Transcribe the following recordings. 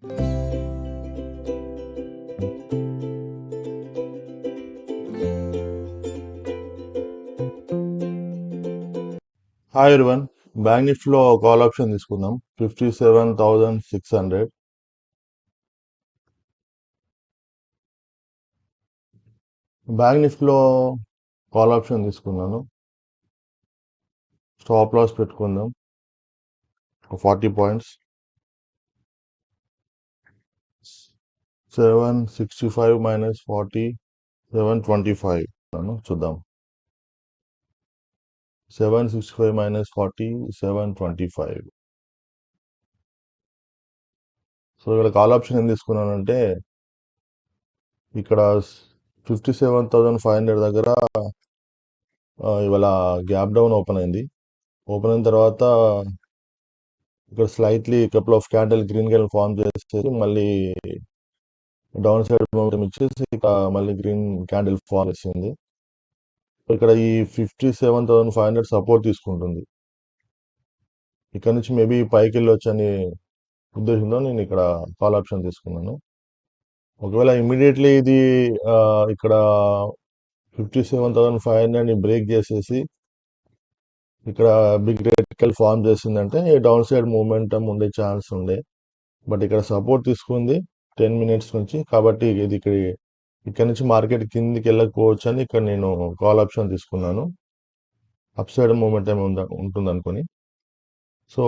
Hi everyone. Bank నిఫ్టీలో call option తీసుకుందాం. 57,600. Bank నిఫ్టీలో కాల్ ఆప్షన్ తీసుకున్నాను. స్టాప్ లాస్ పెట్టుకుందాం 40 పాయింట్స్. 765 మైనస్ 40, 725 చూద్దాం. 765 మైనస్ 40, 725. సో ఇక్కడ కాల్ ఆప్షన్ ఏం తీసుకున్నానంటే, ఇక్కడ 57,500 దగ్గర ఇవాళ గ్యాప్ డౌన్ ఓపెన్ అయింది. ఓపెన్ అయిన తర్వాత ఇక్కడ slightly couple of candle green candle form చేసేసి మళ్ళీ డౌన్ సైడ్ మూమెంటం ఇచ్చేసి ఇక మళ్ళీ గ్రీన్ క్యాండిల్ ఫార్మ్ చేసింది. ఇక్కడ ఈ 57,500 సపోర్ట్ తీసుకుంటుంది. ఇక్కడ నుంచి మేబీ పైకి వెళ్ళొచ్చు అని ఉద్దేశంతో నేను ఇక్కడ కాల్ ఆప్షన్ తీసుకున్నాను. ఒకవేళ ఇమ్మీడియట్లీ ఇది ఇక్కడ 57,500ని బ్రేక్ చేసేసి ఇక్కడ బిగ్ రెడ్ ఫార్మ్ చేసిందంటే డౌన్ సైడ్ మూమెంటం ఉండే ఛాన్స్ ఉండే. బట్ ఇక్కడ సపోర్ట్ తీసుకుంది 10 మినిట్స్ నుంచి, కాబట్టి ఇది ఇక్కడ నుంచి మార్కెట్ కిందికి వెళ్ళకపోవచ్చు అని ఇక్కడ నేను కాల్ ఆప్షన్ తీసుకున్నాను. అప్ సైడ్ మూమెంటం ఉంటుంది అనుకుని. సో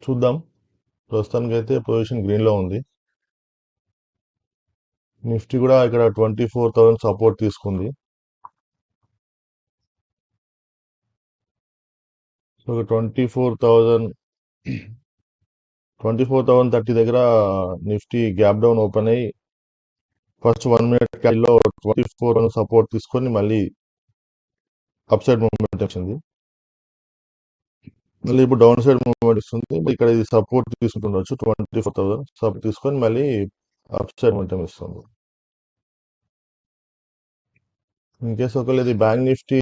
చూద్దాం. ప్రస్తుతానికి అయితే పొజిషన్ గ్రీన్లో ఉంది. నిఫ్టీ కూడా ఇక్కడ 24,000 సపోర్ట్ తీసుకుంది. సో 24,030 దగ్గర నిఫ్టీ గ్యాప్ డౌన్ ఓపెన్ అయ్యి ఫస్ట్ 1 మినిట్ క్యాండిల్లో 24 సపోర్ట్ తీసుకొని మళ్ళీ అప్ సైడ్ మూమెంట్ వచ్చింది. మళ్ళీ ఇప్పుడు డౌన్ సైడ్ మూవ్మెంట్ ఇస్తుంది. ఇక్కడ ఇది సపోర్ట్ తీసుకుంటుండొచ్చు. 24,000 సపోర్ట్ తీసుకొని మళ్ళీ అప్ సైడ్ మూమెంటం ఇస్తుంది. ఇన్ కేసు ఒకవేళ ఇది బ్యాంక్ నిఫ్టీ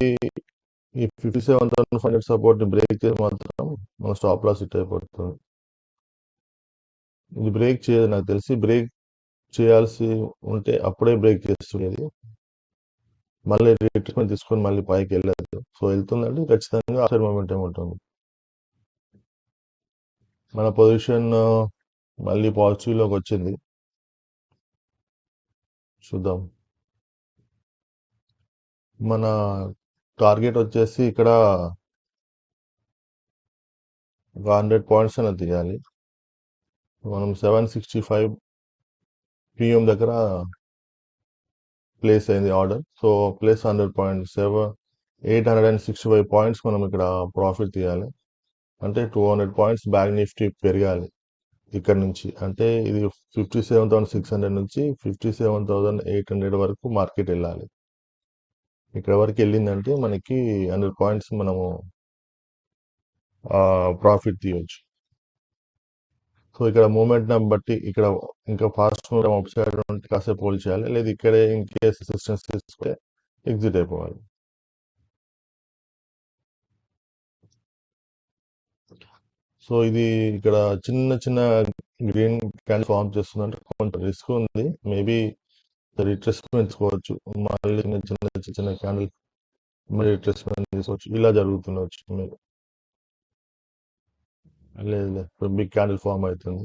ఈ 57,500 సపోర్ట్ బ్రేక్ చేసి మాత్రం మన స్టాప్ లాస్ హిట్ అయిపోతుంది. ఇది బ్రేక్ చేయదు, నాకు తెలిసి బ్రేక్ చేయాల్సి ఉంటే అప్పుడే బ్రేక్ చేస్తుంది. మళ్ళీ రిట్రేస్మెంట్ తీసుకొని మళ్ళీ పైకి వెళ్ళదు. సో వెళ్తుందంటే ఖచ్చితంగా అప్ సైడ్ మూమెంటం ఉంటుంది. మన పొజిషన్ మళ్ళీ పాజిటివ్లోకి వచ్చింది. చూద్దాం. మన టార్గెట్ వచ్చేసి ఇక్కడ ఒక 100 పాయింట్స్ అనేది తీయాలి. మనం 765 PM దగ్గర ప్లేస్ అయింది order. So place 100 points, 865 points మనం ఇక్కడ ప్రాఫిట్ తీయాలి. అంటే 200 పాయింట్స్ బ్యాంక్ నిఫ్టీ పెరగాలి ఇక్కడ నుంచి. అంటే ఇది 57,600 నుంచి 57,800 వరకు మార్కెట్ వెళ్ళాలి. ఇక్కడ వరకు వెళ్ళిందంటే మనకి 100 పాయింట్స్ మనము ప్రాఫిట్ తీయవచ్చు. సో ఇక్కడ మూమెంట్ బట్టి ఇక్కడ ఇంకా ఫాస్ట్ మూమెంట్ అప్ సైడ్ ఉంటే కాసేపు హోల్డ్ చేయాలి, లేదా ఇక్కడే ఇన్ కేస్ రెసిస్టెన్స్ తీసుకుంటే ఎగ్జిట్ అయిపోవాలి. సో ఇది ఇక్కడ చిన్న చిన్న గ్రీన్ క్యాండిల్ ఫార్మ్ చేస్తుందంటే కొంచెం రిస్క్ ఉంది. మేబీ రిట్రేస్మెంట్ తీసుకోవచ్చు, మళ్ళీ చిన్న చిన్న క్యాండిల్ మళ్ళీ రిట్రేస్మెంట్ తీసుకోవచ్చు, ఇలా జరుగుతుండవచ్చు. మీరు లేదు ఇప్పుడు బిగ్ క్యాండిల్ ఫామ్ అవుతుంది.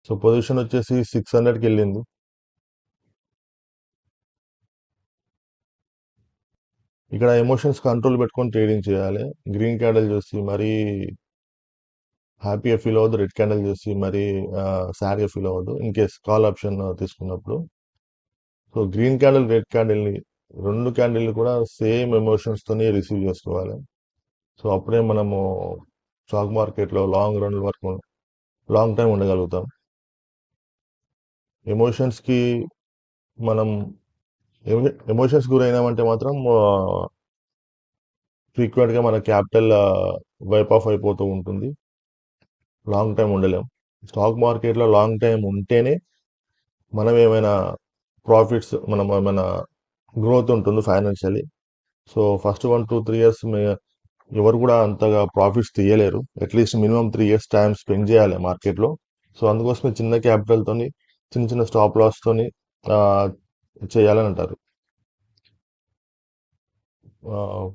సో పొజిషన్ వచ్చేసి 600కి వెళ్ళింది. ఇక్కడ ఎమోషన్స్ కంట్రోల్ పెట్టుకొని ట్రేడింగ్ చేయాలి. గ్రీన్ క్యాండిల్ చూసి మరీ హ్యాపీగా ఫీల్ అవ్వద్దు, రెడ్ క్యాండిల్ చూసి మరీ సాడ్గా ఫీల్ అవ్వద్దు ఇన్ కేస్ కాల్ ఆప్షన్ తీసుకున్నప్పుడు. సో గ్రీన్ క్యాండిల్, రెడ్ క్యాండిల్ని, రెండు క్యాండిల్ కూడా సేమ్ ఎమోషన్స్తోనే రిసీవ్ చేసుకోవాలి. సో అప్పుడే మనము స్టాక్ మార్కెట్లో లాంగ్ రన్ వరకు లాంగ్ టైం ఉండగలుగుతాం. ఎమోషన్స్కి మనం ఎమోషన్స్ గురైనామంటే మాత్రం ఫ్రీక్వెంట్గా మన క్యాపిటల్ వైప్ ఆఫ్ అయిపోతూ ఉంటుంది. లాంగ్ టైం ఉండలేం. స్టాక్ మార్కెట్లో లాంగ్ టైం ఉంటేనే మనం ఏమైనా ప్రాఫిట్స్, మనం ఏమైనా గ్రోత్ ఉంటుంది ఫైనాన్షియలీ. సో ఫస్ట్ 1-2-3 ఇయర్స్ ఎవరు కూడా అంతగా ప్రాఫిట్స్ తీయలేరు. At least minimum 3 years time spend చేయాలి మార్కెట్లో. సో అందుకోసమే చిన్న క్యాపిటల్తోని చిన్న చిన్న స్టాప్ లాస్తోని చేయాలని అంటారు.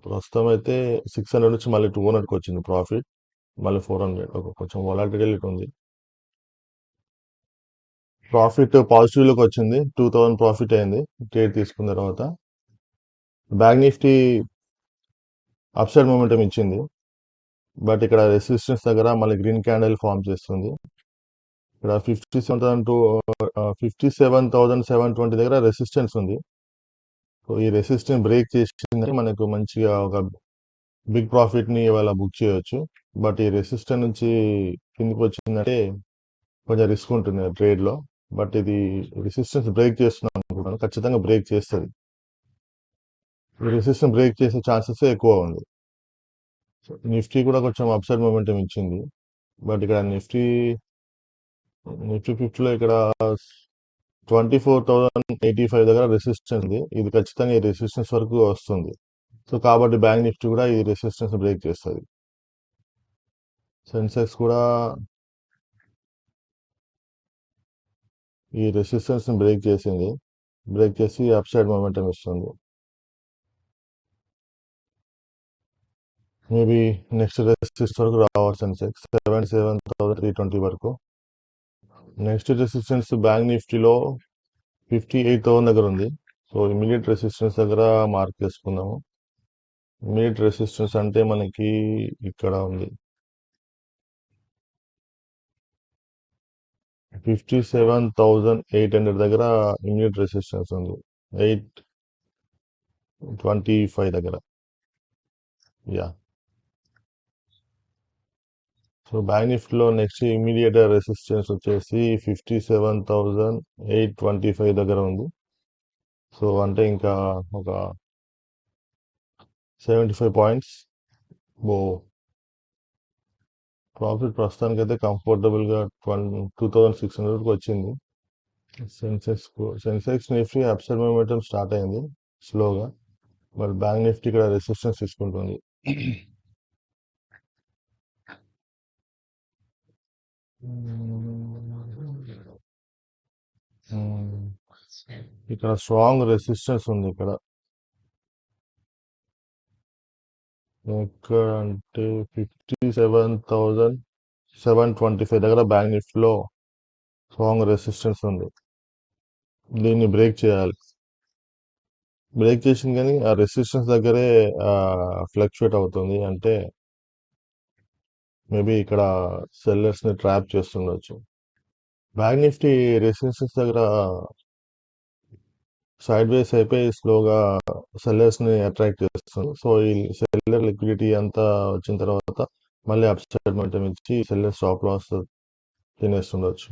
ప్రస్తుతం అయితే 600 నుంచి మళ్ళీ 200కి వచ్చింది ప్రాఫిట్. మళ్ళీ 400 కొంచెం వొలటిలిటీ ఉంది. ప్రాఫిట్ పాజిటివ్లోకి వచ్చింది. 2000 ప్రాఫిట్ అయింది ట్రేడ్ తీసుకున్న తర్వాత. Bank Nifty up side momentum ఇచ్చింది. బట్ ఇక్కడ రెసిస్టెన్స్ దగ్గర మళ్ళీ గ్రీన్ క్యాండిల్ ఫామ్ చేస్తుంది. ఇక్కడ 57,720 దగ్గర రెసిస్టెన్స్ ఉంది. సో ఈ రెసిస్టెన్స్ బ్రేక్ చేసిందంటే మనకు మంచిగా ఒక బిగ్ ప్రాఫిట్ ని ఇవాళ బుక్ చేయొచ్చు. బట్ ఈ రెసిస్టెన్స్ నుంచి కిందికి వచ్చిందంటే కొంచెం రిస్క్ ఉంటుంది ట్రేడ్ లో. బట్ ఇది రెసిస్టెన్స్ బ్రేక్ చేస్తున్నాం అనుకుంటాను, ఖచ్చితంగా బ్రేక్ చేస్తుంది. ఈ రెసిస్టెన్స్ బ్రేక్ చేసే ఛాన్సెస్ ఎక్కువ ఉంది. నిఫ్టీ కూడా కొంచెం అప్సైడ్ మూమెంటం ఇచ్చింది. బట్ ఇక్కడ నిఫ్టీ 50లో ఇక్కడ 24,085 దగ్గర రెసిస్టెన్స్ ఉంది. ఇది ఖచ్చితంగా ఈ రెసిస్టెన్స్ వరకు వస్తుంది. సో కాబట్టి బ్యాంక్ నిఫ్టీ కూడా ఈ రెసిస్టెన్స్ బ్రేక్ చేస్తుంది. సెన్సెక్స్ కూడా ఈ రెసిస్టెన్స్ బ్రేక్ చేసింది. బ్రేక్ చేసి అప్ సైడ్ మూమెంటం ఇస్తుంది. మేబీ నెక్స్ట్ రెసిస్టెన్స్ వరకు రావచ్చు సెన్సెక్స్ 77,320 వరకు. నెక్స్ట్ రెసిస్టెన్స్ బ్యాంక్ నిఫ్టీలో 58,000 దగ్గర ఉంది. సో ఇమీడియట్ రెసిస్టెన్స్ దగ్గర మార్క్ చేసుకుందాము. ఇమీడియట్ రెసిస్టెన్స్ అంటే మనకి ఇక్కడ ఉంది 57,800 దగ్గర ఇమీడియట్ రెసిస్టెన్స్ ఉంది. 825 దగ్గర. యా. సో బ్యాంక్ నిఫ్టీలో నెక్స్ట్ ఇమీడియట్ రెసిస్టెన్స్ వచ్చేసి 57,825 దగ్గర ఉంది. సో అంటే ఇంకా ఒక 75 పాయింట్స్. ప్రాఫిట్ ప్రస్తుతానికి అయితే కంఫర్టబుల్ గా 2,600 వచ్చింది. Sensex Nifty upside momentum start అయింది స్లోగా. బట్ బ్యాంక్ నిఫ్టీ ఇక్కడ రెసిస్టెన్స్ తీసుకుంటుంది. ఇక్కడ స్ట్రాంగ్ రెసిస్టెన్స్ ఉంది. ఇక్కడ ఎక్కడ అంటే 57,725 దగ్గర బ్యాంక్ నిఫ్టీలో స్ట్రాంగ్ రెసిస్టెన్స్ ఉంది. దీన్ని బ్రేక్ చేయాలి. బ్రేక్ చేసింది కానీ ఆ రెసిస్టెన్స్ దగ్గరే ఫ్లక్చుయేట్ అవుతుంది. అంటే మేబీ ఇక్కడ సెల్లర్స్ ని ట్రాప్ చేస్తుండొచ్చు. బ్యాంక్ నిఫ్టీ రెసిస్టెన్స్ దగ్గర సైడ్ వేస్ అయిపోయి స్లోగా సెల్లర్స్ ని అట్రాక్ట్ చేస్తుంది. సో ఈ సెల్లర్ లిక్విడిటీ అంతా వచ్చిన తర్వాత మళ్ళీ అప్ సైడ్ మొమెంటం ఇచ్చి సెల్లర్ స్టాప్ లాస్ తినేస్తుండొచ్చు.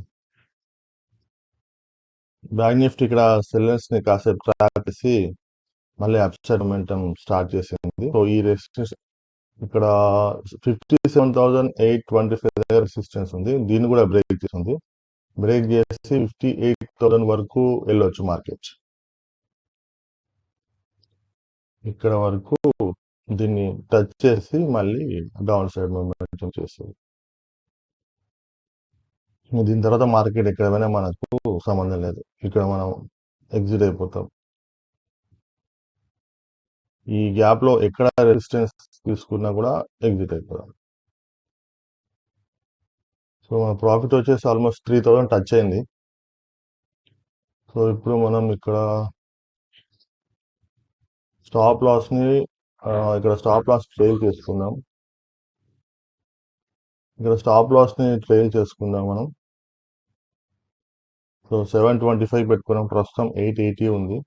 బ్యాంక్ నిఫ్టీ ఇక్కడ సెల్లర్స్ ని కాసేపు ట్రాప్ చేసి మళ్ళీ అప్ సైడ్ మొమెంటం స్టార్ట్ చేసింది. సో ఈ రెసిస్టెన్స్ ఇక్కడ 57,825 దగ్గర రెసిస్టెన్స్ ఉంది. దీన్ని కూడా బ్రేక్ చేసింది. బ్రేక్ చేసి 58,000 వరకు వెళ్ళొచ్చు మార్కెట్. ఇక్కడ వరకు దీన్ని టచ్ చేసి మళ్ళీ డౌన్ సైడ్ మూమెంటం చేస్తుంది. దీని తర్వాత మార్కెట్ ఎక్కడ పోయినా మనకు సంబంధం లేదు. ఇక్కడ మనం ఎగ్జిట్ అయిపోతాం. ఈ గ్యాప్ లో ఎక్కడ రెసిస్టెన్స్ తీసుకున్నా కూడా ఎగ్జిట్ అయిపోతాం. సో మన ప్రాఫిట్ వచ్చేసి ఆల్మోస్ట్ 3,000 టచ్ అయింది. సో ఇప్పుడు మనం ఇక్కడ స్టాప్ లాస్ ని ఇక్కడ స్టాప్ లాస్ ట్రైల్ చేసుకుందాం. ఇక్కడ స్టాప్ లాస్ ని ట్రైల్ చేసుకుందాం మనం. సో 725 పెట్టుకున్నాం. ప్రస్తుతం 880 ఉంది.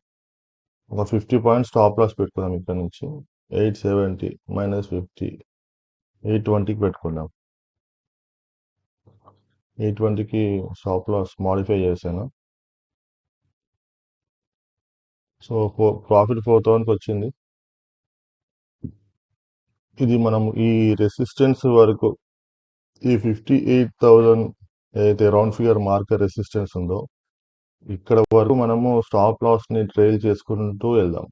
ఒక 50 పాయింట్స్ స్టాప్ లాస్ పెట్టుకున్నాం. ఇక్కడ నుంచి 870 -50 820కి పెట్టుకున్నాం. 820కి స్టాప్ లాస్ మాడిఫై చేశాను. సో ప్రాఫిట్ 4,000కి వచ్చింది. ఇది మనం ఈ రెసిస్టెన్స్ వరకు ఈ 58,000 ఏదైతే రౌండ్ ఫిగర్ మార్కర్ రెసిస్టెన్స్ ఉందో ఇక్కడ వరకు మనము స్టాప్ లాస్ ని ట్రైల్ చేసుకుంటూ వెళ్దాం.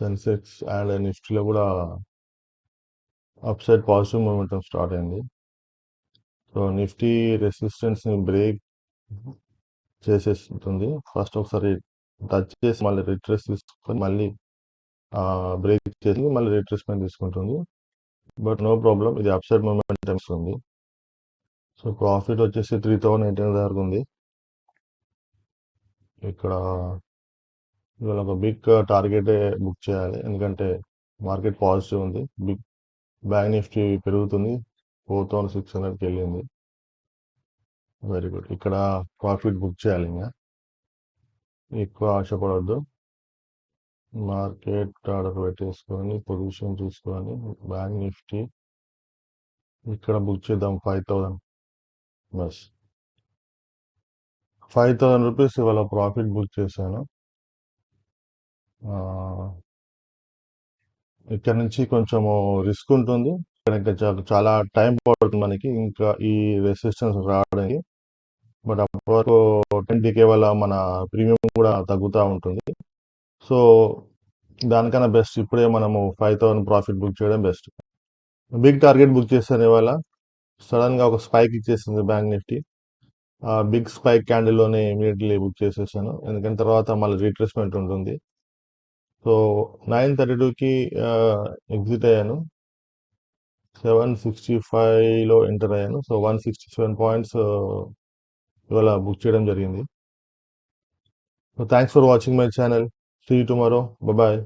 సెన్సెక్స్ అండ్ నిఫ్టీలో కూడా up side positive momentum start అయింది. సో నిఫ్టీ రెసిస్టెన్స్ని బ్రేక్ చేసేస్తుంది. ఫస్ట్ ఒకసారి టచ్ చేసి మళ్ళీ రిట్రేస్ తీసుకొని మళ్ళీ బ్రేక్ చేసి మళ్ళీ రిట్రేస్మెంట్ తీసుకుంటుంది. బట్ నో ప్రాబ్లం, ఇది అప్ సైడ్ మూమెంటం ఇస్తుంది. సో ప్రాఫిట్ వచ్చేసి 3,800 దగ్గర ఉంది. ఇక్కడ ఇవాళ ఒక బిగ్ టార్గెట్ బుక్ చేయాలి, ఎందుకంటే మార్కెట్ పాజిటివ్ ఉంది. బిగ్ బ్యాంక్ నిఫ్టీ పెరుగుతుంది, 4,600కి వెళ్ళింది. Very good. ఇక్కడ ప్రాఫిట్ బుక్ చేయాలి, ఇంకా ఎక్కువ ఆశపడవద్దు. మార్కెట్ ఆర్డర్ పెట్టేసుకొని పొజిషన్ చూసుకొని బ్యాంక్ నిఫ్టీ ఇక్కడ బుక్ చేద్దాం 5,000. బస్ 5,000 రూపీస్ ఇవాళ ప్రాఫిట్ బుక్ చేశాను. ఇక్కడ నుంచి కొంచెము రిస్క్ ఉంటుంది. ఇక్కడ ఇంకా చాలా టైం పడుతుంది మనకి ఇంకా ఈ రెసిస్టెన్స్ రావడానికి. బట్ అప్పటి వరకు 10 డీకే వల్ల మన ప్రీమియం కూడా తగ్గుతూ ఉంటుంది. సో దానికన్నా బెస్ట్ ఇప్పుడే మనము 5,000 ప్రాఫిట్ బుక్ చేయడం బెస్ట్. బిగ్ టార్గెట్ బుక్ చేశాను ఇవాళ. సడన్గా ఒక స్పైక్ ఇచ్చేసింది బ్యాంక్ నిఫ్టీ. బిగ్ స్పైక్ క్యాండిల్లోనే ఇమీడియట్లీ బుక్ చేసేసాను, ఎందుకంటే తర్వాత మళ్ళీ రీట్రేస్మెంట్ ఉంటుంది. సో 9:32కి ఎగ్జిట్ అయ్యాను. 765లో ఎంటర్ అయ్యాను. సో 167 పాయింట్స్ ఇవాళ బుక్ చేయడం జరిగింది. So thanks for watching my channel. See you tomorrow. Bye.